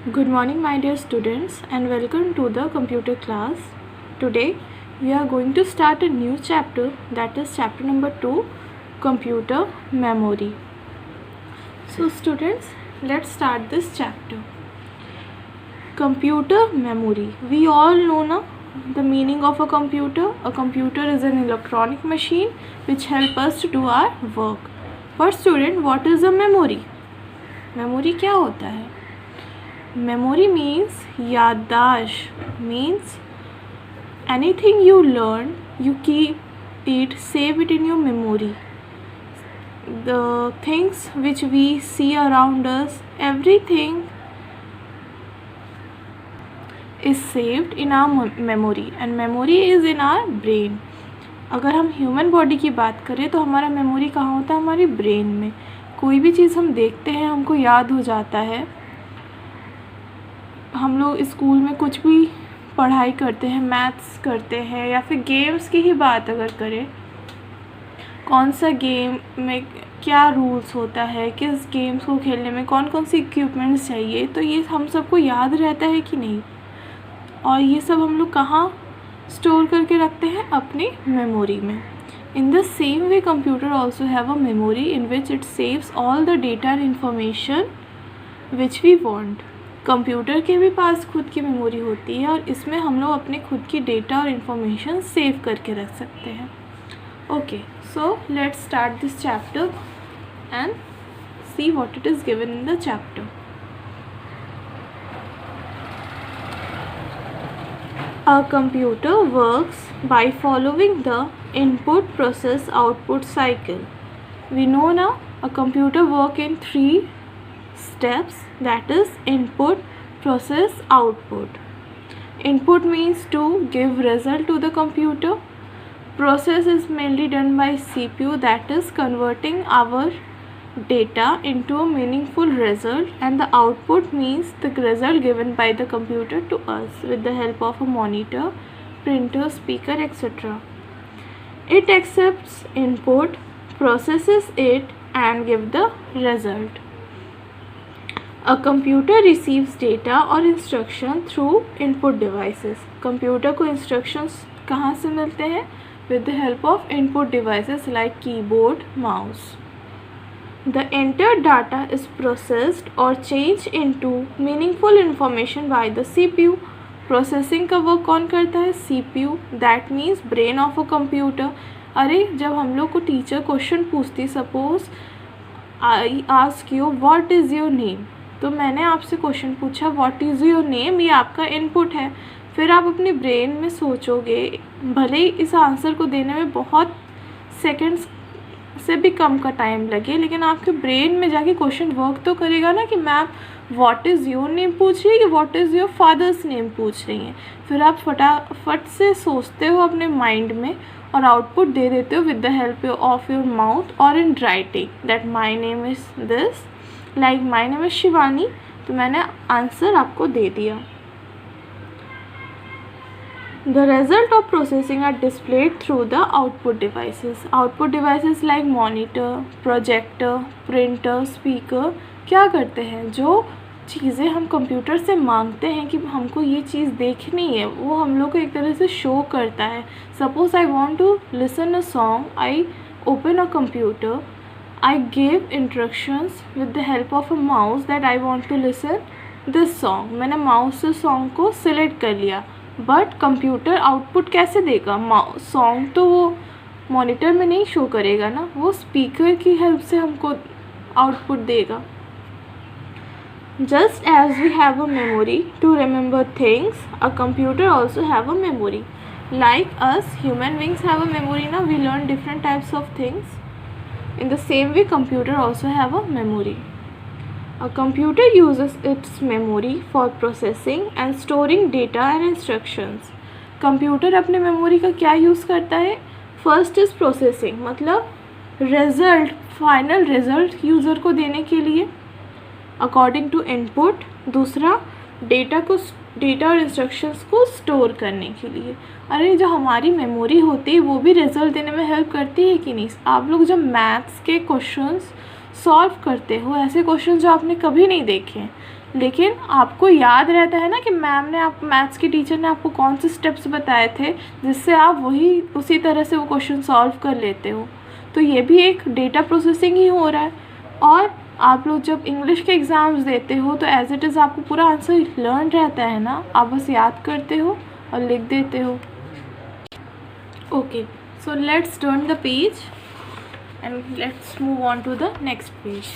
Good morning, my dear students, and welcome to the computer class. Today, we are going to start a new chapter, that is chapter number 2, computer memory. So, students, let's start this chapter. Computer memory. We all know na the meaning of a computer. A computer is an electronic machine which help us to do our work. But student, what is a memory? Memory क्या होता है? Memory means याददाश्त, means anything you learn, you keep it, save it in your memory. The things which we see around us, everything is saved in our memory and memory is in our brain. अगर हम human body की बात करें तो हमारा memory कहाँ होता है? हमारी ब्रेन में. कोई भी चीज़ हम देखते हैं हमको याद हो जाता है. हम लोग स्कूल में कुछ भी पढ़ाई करते हैं, मैथ्स करते हैं या फिर गेम्स की ही बात अगर करें, कौन सा गेम में क्या रूल्स होता है, किस गेम्स को खेलने में कौन कौन सी इक्विपमेंट्स चाहिए, तो ये हम सबको याद रहता है कि नहीं. और ये सब हम लोग कहाँ स्टोर करके रखते हैं? अपनी मेमोरी में. In the same way computer also have a memory in which it saves all the data and information which we want. Computer के भी पास खुद की मेमोरी होती है और इसमें हम लोग अपने खुद की डेटा और इन्फॉर्मेशन सेव करके रख सकते हैं. Okay, so let's start this chapter and see what it is given in the chapter. A computer works by following the input process output cycle. We know now a computer work in 3 steps, that is input, process, output. Input means to give result to the computer. Process is mainly done by CPU, that is converting our data into a meaningful result, and the output means the result given by the computer to us with the help of a monitor, printer, speaker, etc. It accepts input, processes it and give the result. A computer receives data or instruction through input devices. Computer को instructions कहाँ से मिलते हैं? With the help of input devices like keyboard, mouse. The entered data is processed or changed into meaningful information by the CPU. Processing का work कौन करता है? CPU. That means brain of a computer. अरे जब हम लोग को teacher question पूछती, suppose I ask you what is your name, तो मैंने आपसे क्वेश्चन पूछा व्हाट इज़ योर नेम, ये आपका इनपुट है. फिर आप अपने ब्रेन में सोचोगे, भले ही इस आंसर को देने में बहुत सेकेंड्स से भी कम का टाइम लगे, लेकिन आपके ब्रेन में जाके क्वेश्चन वर्क तो करेगा ना कि ma'am what is your name पूछ रही है कि what is your father's name पूछ रही हैं. फिर आप फटाफट से सोचते हो अपने माइंड में और आउटपुट दे देते हो with the help of your mouth और in writing, that my name is this, like my name is Shivani, तो मैंने आंसर आपको दे दिया. The result of processing are displayed through the output devices. Output devices like monitor, projector, printer, speaker क्या करते हैं? जो चीज़ें हम कंप्यूटर से मांगते हैं कि हमको ये चीज़ देखनी है, वो हम लोग को एक तरह से शो करता है. Suppose I want to listen a song, I open a computer, I give instructions with the help of a mouse that I want to listen this song. मैंने माउस से सॉन्ग को सिलेक्ट कर लिया, but computer output कैसे देगा? Song तो वो monitor में नहीं शो करेगा ना, वो स्पीकर की हेल्प से हमको आउटपुट देगा. Just as we have a memory to remember things, a computer also have a memory. Like us human beings have a memory ना, we learn different types of things. In the same way computer also have a memory. A computer uses its memory for processing and storing data and instructions. Computer अपने memory का क्या use करता है? First is processing, मतलब result, final result user को देने के लिए अकॉर्डिंग टू इनपुट. दूसरा डेटा और इंस्ट्रक्शंस को स्टोर करने के लिए. अरे जो हमारी मेमोरी होती है वो भी रिज़ल्ट देने में हेल्प करती है कि नहीं? आप लोग जब मैथ्स के क्वेश्चंस सॉल्व करते हो, ऐसे क्वेश्चन जो आपने कभी नहीं देखे हैं, लेकिन आपको याद रहता है ना कि मैथ्स के टीचर ने आपको कौन से स्टेप्स बताए थे जिससे आप वही उसी तरह से वो क्वेश्चन सॉल्व कर लेते हो। तो ये भी एक डेटा प्रोसेसिंग ही हो रहा है। और आप लोग जब इंग्लिश के एग्ज़ाम्स देते हो तो एज इट इज़ आपको पूरा आंसर लर्न रहता है ना, आप बस याद करते हो और लिख देते हो। Okay, so let's turn the page and let's move on to the next page.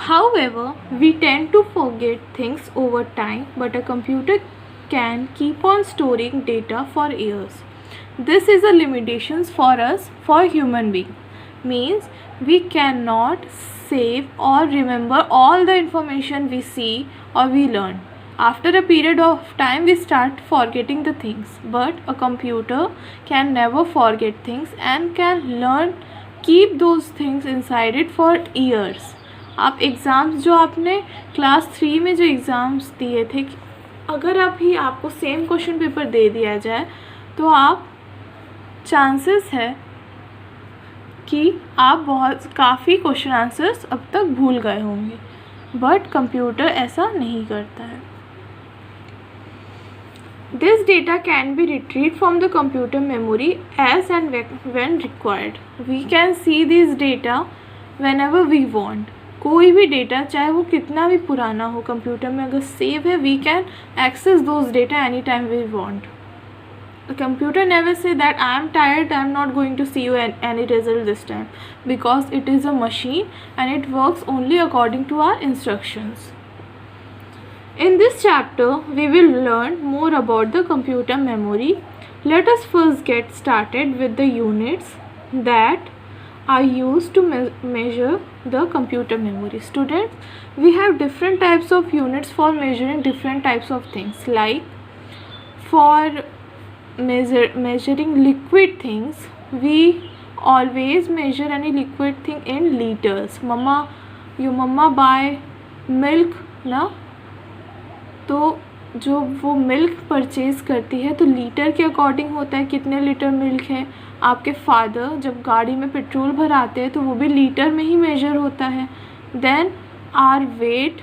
However, we tend to forget things over time, but a computer can keep on storing data for years. This is a limitations for us, for human being. Means we cannot save or remember all the information we see or we learn. After a period of time we start forgetting the things, but a computer can never forget things and can keep those things inside it for years. आप exams जो आपने class 3 में जो exams दिए थे, अगर अभी आपको सेम क्वेश्चन पेपर दे दिया जाए तो आप चांसेस है कि आप काफ़ी क्वेश्चन आंसर्स अब तक भूल गए होंगे, बट कंप्यूटर ऐसा नहीं करता है। This data can be retrieved from the computer memory as and when required. We can see these data whenever we want. कोई भी डेटा चाहे वो कितना भी पुराना हो, कंप्यूटर में अगर सेव है, we can access those data anytime we want. The computer never say that I am tired, I am not going to see you any result this time, because it is a machine and it works only according to our instructions. In this chapter, we will learn more about the computer memory. Let us first get started with the units that are used to measure the computer memory. Students, we have different types of units for measuring different types of things. Like for measuring liquid things, we always measure any liquid thing in liters. Your mama buy milk ना, तो जो वो milk purchase करती है तो litre के according होता है कितने लीटर मिल्क है। आपके फादर जब गाड़ी में पेट्रोल भराते हैं तो वो भी लीटर में ही मेजर होता है। Then are weight,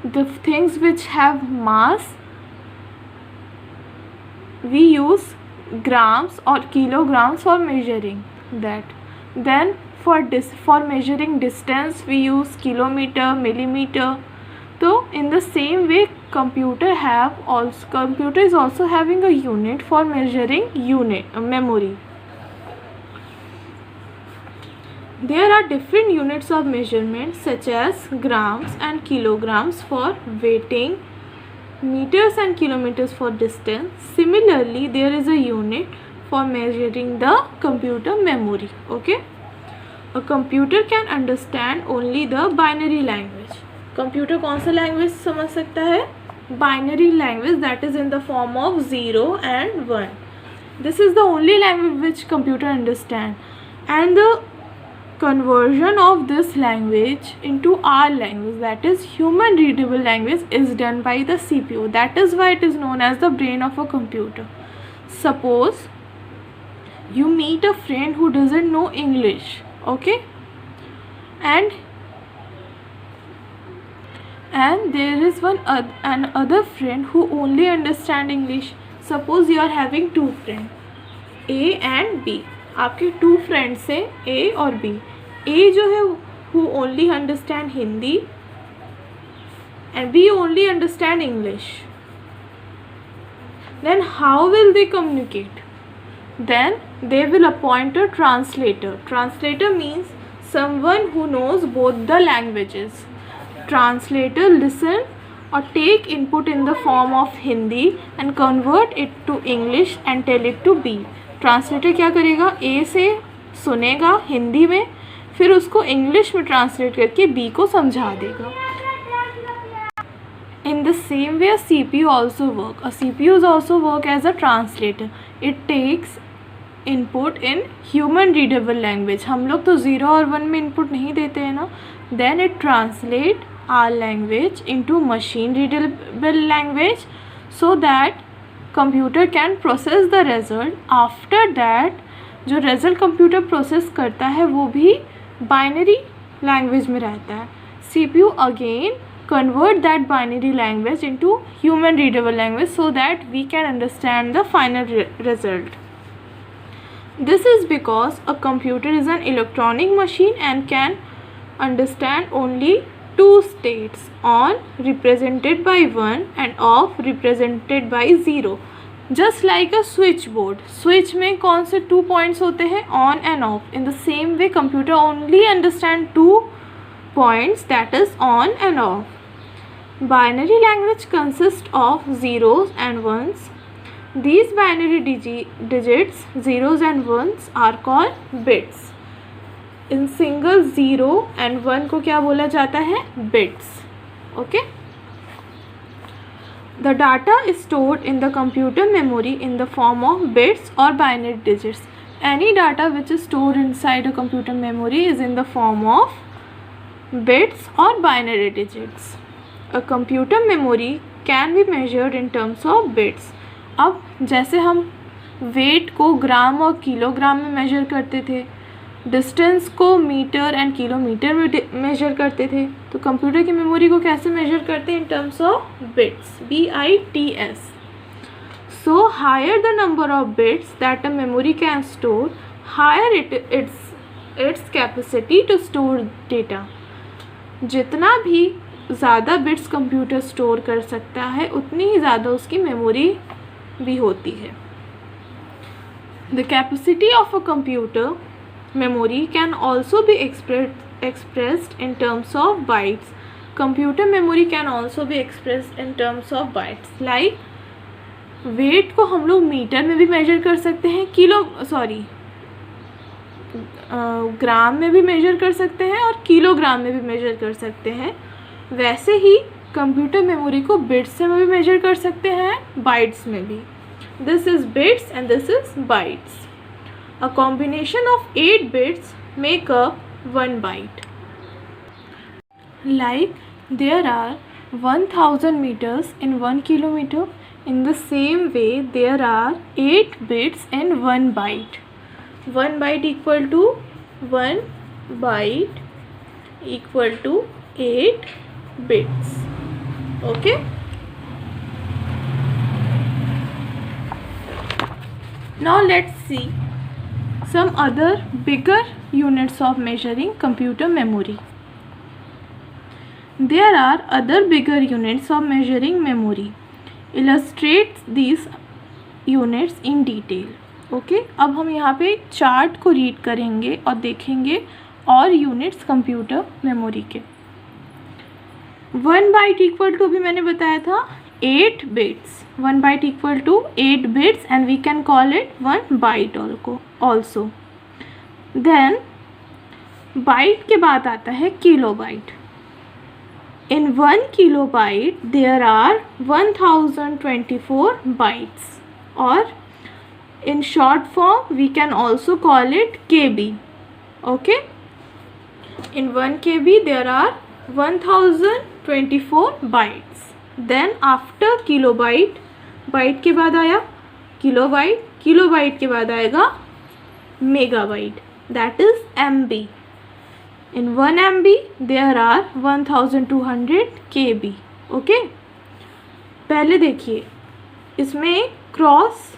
the things which have mass, we use grams or kilograms for measuring that. Then for measuring distance we use kilometer, millimeter. So in the same way computer is also having a unit for measuring memory. There are different units of measurement such as grams and kilograms for weighting, meters and kilometers for distance. Similarly, there is a unit for measuring the computer memory. Okay, a computer can understand only the binary language. Computer कौन सा language समझ सकता है? Binary language, that is in the form of 0 and 1. This is the only language which computer understand, and the conversion of this language into our language, that is human readable language, is done by the CPU. That is why it is known as the brain of a computer. Suppose you meet a friend who doesn't know English, okay, and there is another friend who only understand English. Suppose you are having two friends, A and B. आपके to friends हैं A और B. A जो है who only understand Hindi and B only understand English. Then how will they communicate? Then they will appoint a translator. Translator means someone who knows both the languages. Translator listen or take input in the form of Hindi and convert it to English and tell it to B. Translator क्या करेगा? ए से सुनेगा हिंदी में, फिर उसको English में translate करके B को समझा देगा. In the same way, a CPU also work. A CPU is also work as a translator. It takes input in human readable language. हम लोग तो 0 और 1 में input नहीं देते हैं ना. Then it translate our language into machine readable language so that computer can process the result. After that जो रिजल्ट कंप्यूटर प्रोसेस करता है वो भी बाइनरी लैंग्वेज में रहता है. CPU again convert that binary language into human readable language so that we can understand the final result. This is because a computer is an electronic machine and can understand only two states, on represented by 1 and off represented by 0. Just like a switchboard. Switch में कौन से 2 points होते हैं? On and off. In the same way computer only understand 2 points, that is on and off. Binary language consists of zeros and ones. These binary digits, zeros and ones, are called bits. In single 0 and 1 को क्या बोला जाता है? Bits. Okay? The data is stored in the computer memory in the form of bits or binary digits. Any data which is stored inside a computer memory is in the form of bits or binary digits. A computer memory can be measured in terms of bits. अब जैसे हम wait को ग्राम और kilogram में major करते थे, distance को metre and kilometre में मेजर करते थे, तो कंप्यूटर की मेमोरी को कैसे मेजर करते हैं? In terms of bits. BITS. So higher the number of bits that a memory can store, higher its capacity to store data. जितना भी ज़्यादा बिट्स कंप्यूटर स्टोर कर सकता है उतनी ही ज़्यादा उसकी मेमोरी भी होती है. The capacity of a computer memory can also be expressed in terms of bytes. Computer memory can also be expressed in terms of bytes. Like weight को हम लोग मीटर में भी मेजर कर सकते हैं, ग्राम में भी मेजर कर सकते हैं और किलोग्राम में भी मेजर कर सकते हैं. वैसे ही कंप्यूटर मेमोरी को बिट्स से भी मेजर कर सकते हैं, बाइट्स में भी. This is bits and this is bytes. A combination of 8 bits make up 1 byte. Like there are 1000 meters in 1 kilometer. In the same way there are 8 bits in 1 byte. 1 byte equal to 1 byte equal to 8 bits. Okay. Now let's see some other bigger units of measuring computer memory. There are other bigger units of measuring memory. Illustrate these units in detail. Okay? अब हम यहाँ पे chart को read करेंगे और देखेंगे और units computer memory के. 1 byte equal to, अभी मैंने बताया था, 8 bits. 1 byte equal to 8 bits and we can call it 1 byte also. Then byte के बाद आता है kilobyte. In 1 kilobyte there are 1024 bytes, or in short form we can also call it KB. Okay? In 1 KB there are 1024 bytes. Then after kilobyte, byte के बाद आया kilobyte, kilobyte के बाद आएगा megabyte, that is MB. In 1 MB there are 1200 KB. Okay, पहले देखिए इसमें cross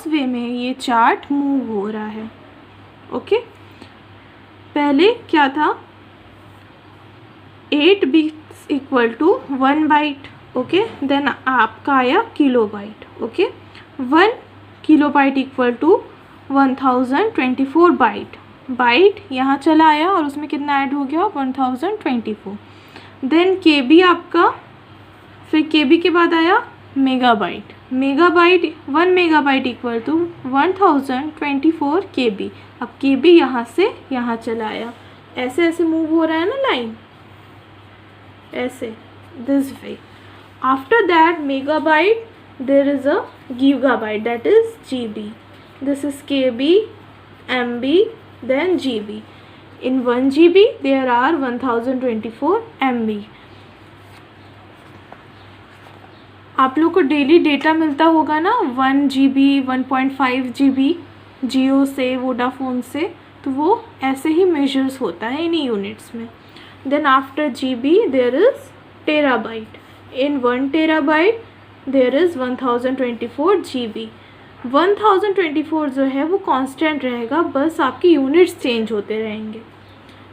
वे में ये चार्ट मूव हो रहा है. ओके, पहले क्या था, 8 bits equal to 1 byte. Okay, then आपका आया kilobyte. Okay, 1 kilobyte equal to 1024 byte. Byte यहाँ चला आया और उसमें कितना ऐड हो गया, 1024. देन KB आपका, फिर KB के बाद आया megabyte. Megabyte 1 megabyte equal to 1024 KB. अब KB यहाँ से यहाँ चला आया, ऐसे ऐसे मूव हो रहा है ना लाइन, ऐसे, this way. After that megabyte there is a gigabyte, that is GB. This is KB, MB, then GB. In 1 GB there are 1024 MB. आप लोग को डेली डेटा मिलता होगा ना, 1 GB 1.5 GB जियो से, वोडाफोन से, तो वो ऐसे ही मेजर्स होता है इन यूनिट्स में. Then after GB there is terabyte. In 1 terabyte there is 1024 GB. 1024 जो है वो कांस्टेंट रहेगा, बस आपकी यूनिट्स चेंज होते रहेंगे.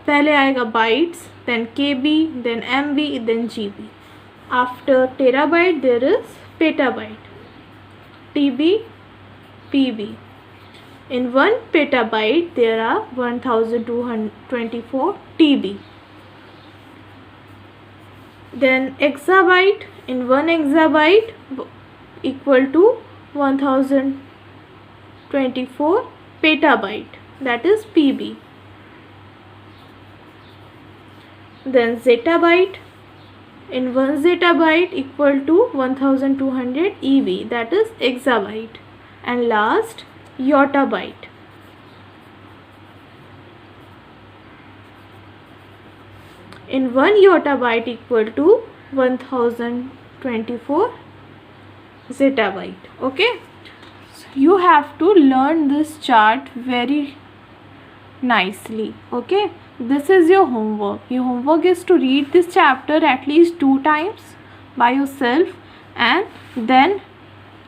पहले आएगा bytes, then KB, then MB, then GB. After terabyte there is petabyte, TB, PB. In 1 petabyte there are 1224 TB. Then exabyte, in 1 exabyte equal to 1024 petabyte, that is PB. Then zettabyte, in 1 zettabyte equal to 1200 EB, that is exabyte. And last, yottabyte. In 1 yottabyte equal to 1024 zettabyte. Okay, so you have to learn this chart very nicely. Okay, this is your homework. Your homework is to read this chapter at least 2 times by yourself and then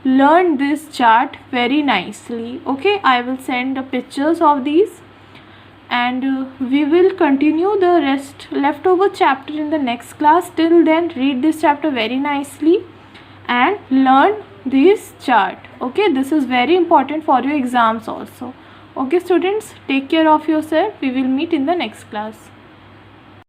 learn this chart very nicely. Okay, I will send the pictures of these and we will continue the rest leftover chapter in the next class. Till then, read this chapter very nicely and learn this chart. Okay, this is very important for your exams also. Okay students, take care of yourself. We will meet in the next class.